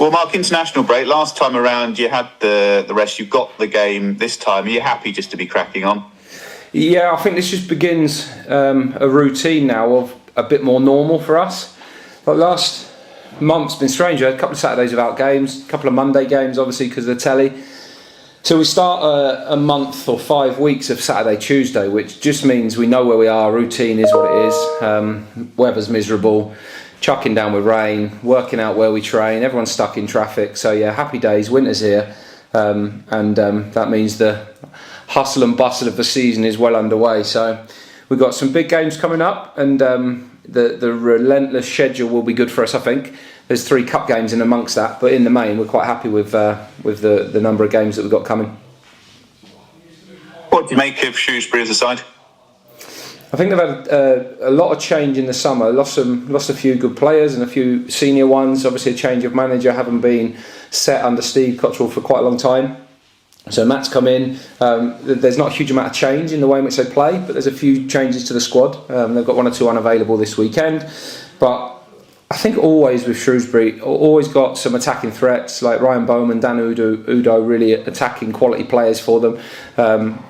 Well, Mark, international break. Last time around, you had the rest. You got the game this time. Are you happy just to be cracking on? Yeah, I think this just begins a routine now of a bit more normal for us. But last month's been strange. A couple of Saturdays without games, a couple of Monday games, obviously because of the telly. So we start a month or 5 weeks of Saturday, Tuesday, which just means we know where we are. Routine is what it is. Weather's miserable. Chucking down with rain, working out where we train, everyone's stuck in traffic. So yeah, happy days, winter's here, and that means the hustle and bustle of the season is well underway. So we've got some big games coming up, and the relentless schedule will be good for us, I think. There's 3 cup games in amongst that, but in the main we're quite happy with the number of games that we've got coming. What do you make of Shrewsbury as a side? I think they've had a lot of change in the summer. Lost a few good players and a few senior ones. Obviously, a change of manager, having been set under Steve Cottrell for quite a long time. So Matt's come in. There's not a huge amount of change in the way in which they play, but there's a few changes to the squad. They've got 1 or 2 unavailable this weekend, but I think always with Shrewsbury, always got some attacking threats like Ryan Bowman, Dan Udo, really attacking quality players for them,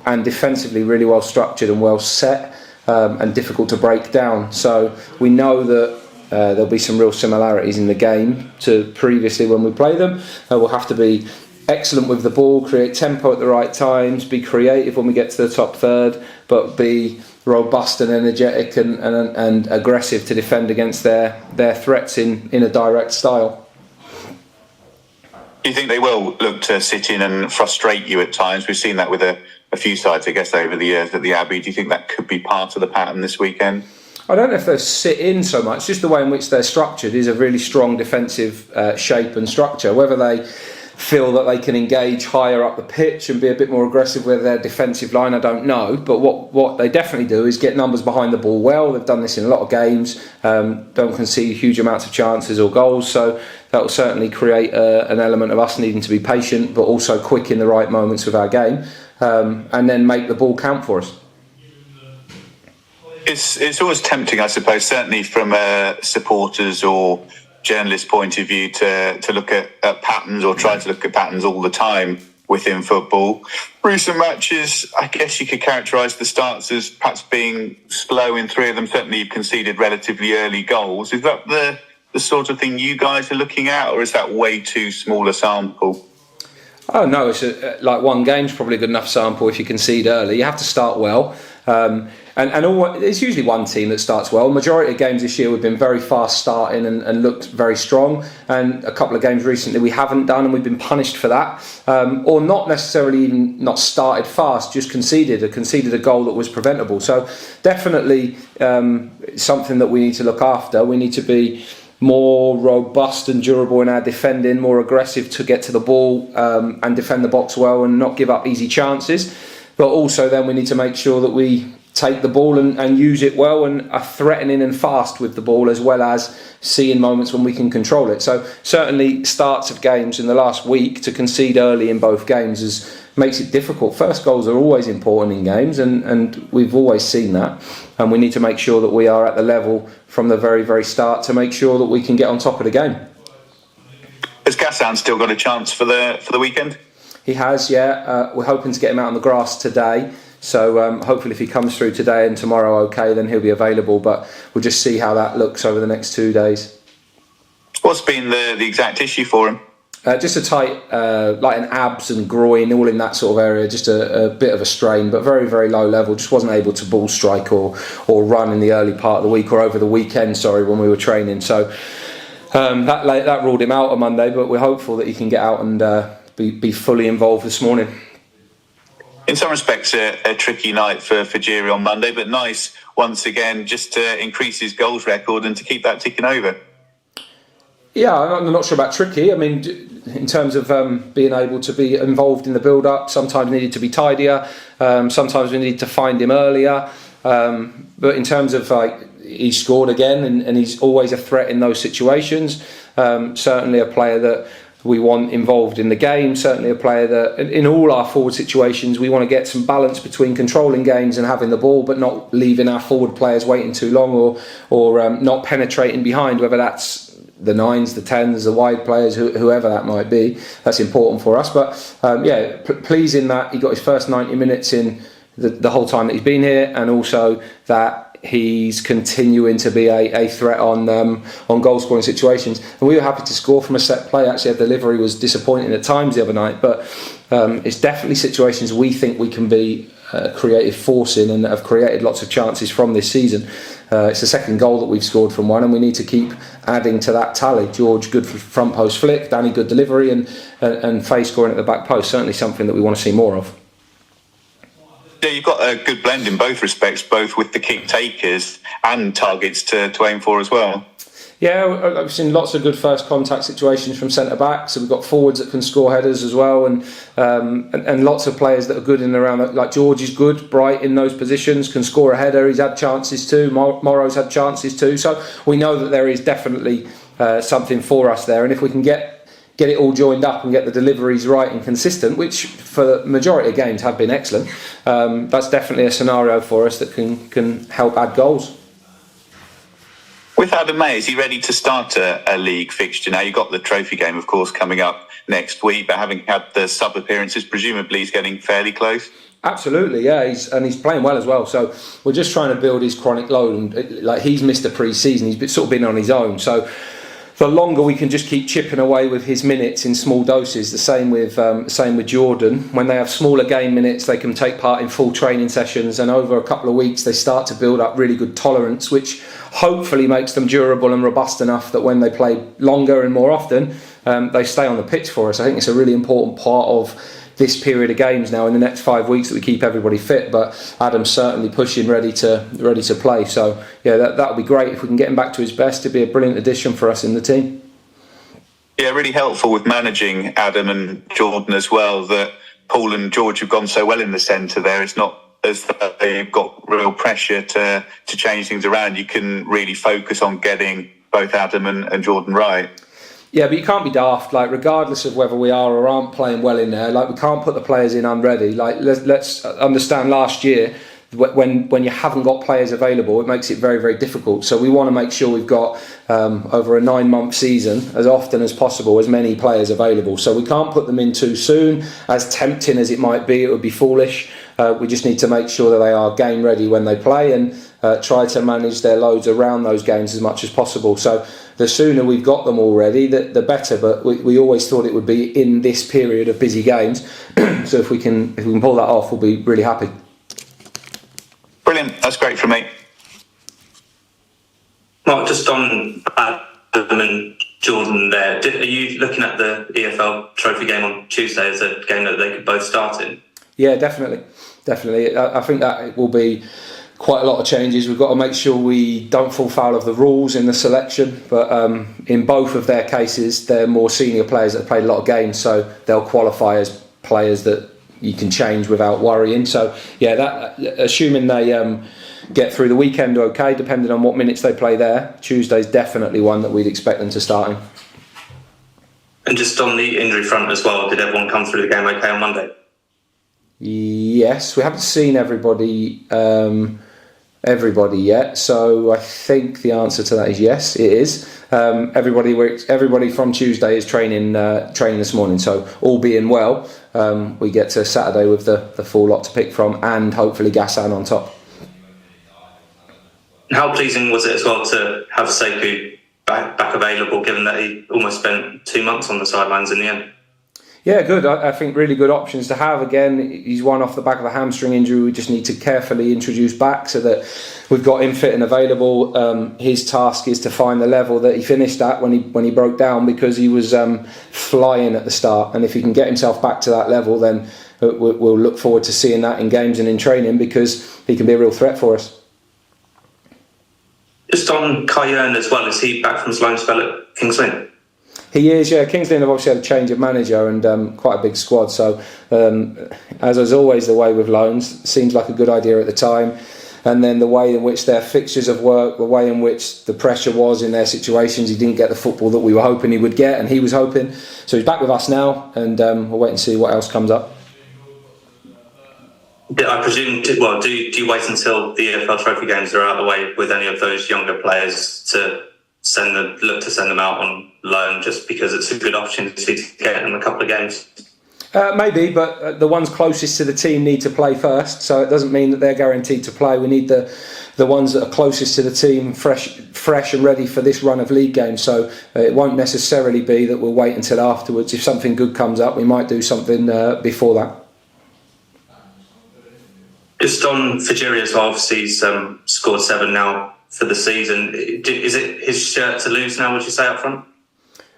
and defensively really well structured and well set. And difficult to break down. So we know that there'll be some real similarities in the game to previously when we play them. We'll have to be excellent with the ball, create tempo at the right times, be creative when we get to the top third, but be robust and energetic and aggressive to defend against their threats in a direct style. Do you think they will look to sit in and frustrate you at times? We've seen that with a few sides, I guess, over the years at the Abbey. Do you think that could be part of the pattern this weekend? I don't know if they sit in so much. Just the way in which they're structured is a really strong defensive shape and structure. Whether they feel that they can engage higher up the pitch and be a bit more aggressive with their defensive line, I don't know. But what they definitely do is get numbers behind the ball well. They've done this in a lot of games. Don't concede huge amounts of chances or goals. So that will certainly create an element of us needing to be patient, but also quick in the right moments of our game, and then make the ball count for us. It's always tempting, I suppose, certainly from supporters or journalist point of view to look at patterns or try to look at patterns all the time within football. Recent matches, I guess you could characterise the starts as perhaps being slow in 3 of them. Certainly you've conceded relatively early goals. Is that the sort of thing you guys are looking at, or is that way too small a sample? Oh no, it's like 1 game's probably a good enough sample if you concede early. You have to start well. It's usually 1 team that starts well. Majority of games this year we've been very fast starting and looked very strong, and a couple of games recently we haven't done, and we've been punished for that, or not necessarily even not started fast, just conceded a goal that was preventable. So definitely something that we need to look after. We need to be more robust and durable in our defending, more aggressive to get to the ball and defend the box well and not give up easy chances. But also then we need to make sure that we take the ball and use it well and are threatening and fast with the ball, as well as seeing moments when we can control it. So certainly starts of games in the last week to concede early in both games makes it difficult. First goals are always important in games, and we've always seen that. And we need to make sure that we are at the level from the very, very start to make sure that we can get on top of the game. Has Gassan still got a chance for the weekend? He has, yeah. We're hoping to get him out on the grass today. So hopefully if he comes through today and tomorrow okay, then he'll be available. But we'll just see how that looks over the next 2 days. What's been the exact issue for him? Just a tight, like an abs and groin, all in that sort of area. Just a bit of a strain, but very, very low level. Just wasn't able to ball strike or run in the early part of the week, or over the weekend, when we were training. So that ruled him out on Monday, but we're hopeful that he can get out and be fully involved this morning. In some respects, a tricky night for Jiri on Monday, but nice once again just to increase his goals record and to keep that ticking over. Yeah, I'm not sure about tricky. I mean, in terms of being able to be involved in the build-up, sometimes needed to be tidier, sometimes we needed to find him earlier. But in terms of he scored again, and he's always a threat in those situations. Certainly a player that we want involved in the game, certainly a player that in all our forward situations we want to get some balance between controlling games and having the ball, but not leaving our forward players waiting too long or not penetrating behind, whether that's the 9s, the 10s, the wide players, whoever that might be. That's important for us. But pleasing that he got his first 90 minutes in the whole time that he's been here, and also that he's continuing to be a threat on goal scoring situations. And we were happy to score from a set play. Actually, our delivery was disappointing at times the other night, but it's definitely situations we think we can be creative force in, and have created lots of chances from this season. It's the second goal that we've scored from one, and we need to keep adding to that tally. George, good front post flick, Danny, good delivery, and Faye scoring at the back post. Certainly something that we want to see more of. Yeah, you've got a good blend in both respects, both with the kick takers and targets to aim for as well. Yeah, I've seen lots of good first contact situations from centre back. So we've got forwards that can score headers as well, and lots of players that are good in and around. Like George is good, bright in those positions, can score a header. He's had chances too. Morrow's had chances too. So we know that there is definitely something for us there, and if we can get it all joined up and get the deliveries right and consistent, which for the majority of games have been excellent, that's definitely a scenario for us that can help add goals. With Adam May, is he ready to start a league fixture now? You've got the trophy game, of course, coming up next week, but having had the sub appearances, presumably he's getting fairly close. Absolutely, yeah, he's playing well as well. So we're just trying to build his chronic load, and like he's missed a pre-season, he's sort of been on his own. So the longer we can just keep chipping away with his minutes in small doses. The same with Jordan. When they have smaller game minutes, they can take part in full training sessions, and over a couple of weeks they start to build up really good tolerance, which hopefully makes them durable and robust enough that when they play longer and more often, they stay on the pitch for us. I think it's a really important part of this period of games now in the next 5 weeks that we keep everybody fit. But Adam's certainly pushing, ready to play. So yeah, that would be great if we can get him back to his best. It'd be a brilliant addition for us in the team. Yeah, really helpful with managing Adam and Jordan as well, that Paul and George have gone so well in the centre there. It's not as though they've got real pressure to change things around. You can really focus on getting both Adam and Jordan right. Yeah, but you can't be daft. Like, regardless of whether we are or aren't playing well in there, like, we can't put the players in unready. Like, let's understand, last year, when you haven't got players available, it makes it very, very difficult. So we want to make sure we've got, over a 9-month season, as often as possible, as many players available. So we can't put them in too soon. As tempting as it might be, it would be foolish. We just need to make sure that they are game ready when they play, and try to manage their loads around those games as much as possible. So the sooner we've got them all ready, the better. But we always thought it would be in this period of busy games. So if we can pull that off, we'll be really happy. Brilliant. That's great from me. Mark, just on Adam and Jordan there, are you looking at the EFL Trophy game on Tuesday as a game that they could both start in? Yeah, definitely. I think that it will be quite a lot of changes. We've got to make sure we don't fall foul of the rules in the selection, but in both of their cases, they're more senior players that have played a lot of games, so they'll qualify as players that you can change without worrying. So yeah, that assuming they get through the weekend okay, depending on what minutes they play there, Tuesday's definitely one that we'd expect them to start in. And just on the injury front as well, did everyone come through the game okay on Monday? Yes, we haven't seen everybody yet, so I think the answer to that is yes, it is. Everybody from Tuesday is training this morning, so all being well, we get to Saturday with the full lot to pick from, and hopefully Gassan on top. How pleasing was it as well to have Sekou back available, given that he almost spent 2 months on the sidelines in the end? Yeah, good. I think really good options to have. Again, he's one off the back of a hamstring injury. We just need to carefully introduce back so that we've got him fit and available. His task is to find the level that he finished at when he broke down, because he was flying at the start. And if he can get himself back to that level, then we'll look forward to seeing that in games and in training, because he can be a real threat for us. Just on Kayern as well, is he back from his loan spell at Kings Lynn? He is, yeah. Kings Lynn have obviously had a change of manager and quite a big squad. So, as is always the way with loans, seems like a good idea at the time. And then the way in which their fixtures have worked, the way in which the pressure was in their situations, he didn't get the football that we were hoping he would get, and he was hoping. So he's back with us now, and we'll wait and see what else comes up. I presume, do you wait until the EFL Trophy games are out of the way with any of those younger players to look to send them out on loan just because it's a good opportunity to get them a couple of games? Maybe, but the ones closest to the team need to play first, so it doesn't mean that they're guaranteed to play. We need the ones that are closest to the team fresh and ready for this run of league games. So it won't necessarily be that we'll wait until afterwards. If something good comes up, we might do something before that. Just on Fajiri as well, obviously he's scored 7 now for the season. Is it his shirt to lose now, would you say, up front?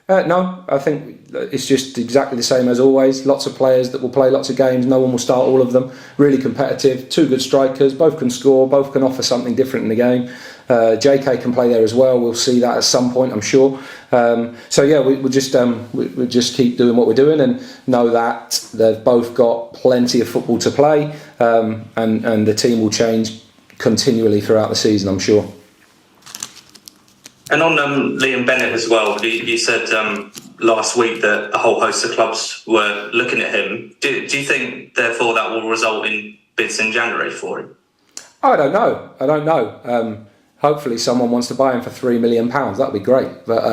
No, I think it's just exactly the same as always. Lots of players that will play lots of games. No one will start all of them. Really competitive. 2 good strikers. Both can score. Both can offer something different in the game. JK can play there as well. We'll see that at some point, I'm sure. So yeah, we'll just keep doing what we're doing and know that they've both got plenty of football to play, and the team will change continually throughout the season, I'm sure. And on Liam Bennett as well, you said last week that a whole host of clubs were looking at him. Do you think, therefore, that will result in bids in January for him? I don't know. Hopefully someone wants to buy him for £3 million. That'd be great. But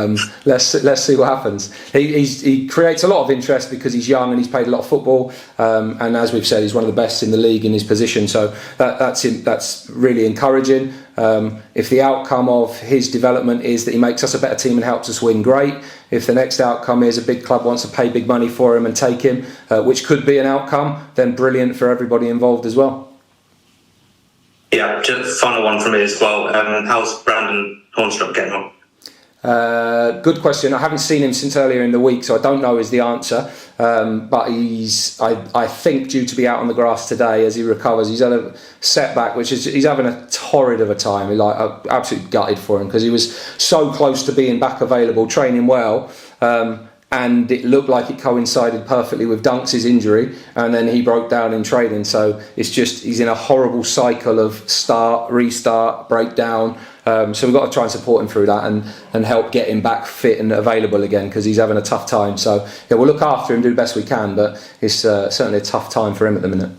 let's see what happens. He creates a lot of interest because he's young and he's played a lot of football. And as we've said, he's one of the best in the league in his position. So that's really encouraging. If the outcome of his development is that he makes us a better team and helps us win, great. If the next outcome is a big club wants to pay big money for him and take him, which could be an outcome, then brilliant for everybody involved as well. Yeah, just final one from me as well. How's Brandon Hornstrop getting on? Good question. I haven't seen him since earlier in the week, so I don't know is the answer. But he's, I think, due to be out on the grass today as he recovers. He's had a setback, which is he's having a torrid of a time. I'm absolutely gutted for him because he was so close to being back available, training well. And it looked like it coincided perfectly with Dunks' injury, and then he broke down in training. So it's just he's in a horrible cycle of start, restart, breakdown. So we've got to try and support him through that and help get him back fit and available again because he's having a tough time. So yeah, we'll look after him, do the best we can, but it's certainly a tough time for him at the minute.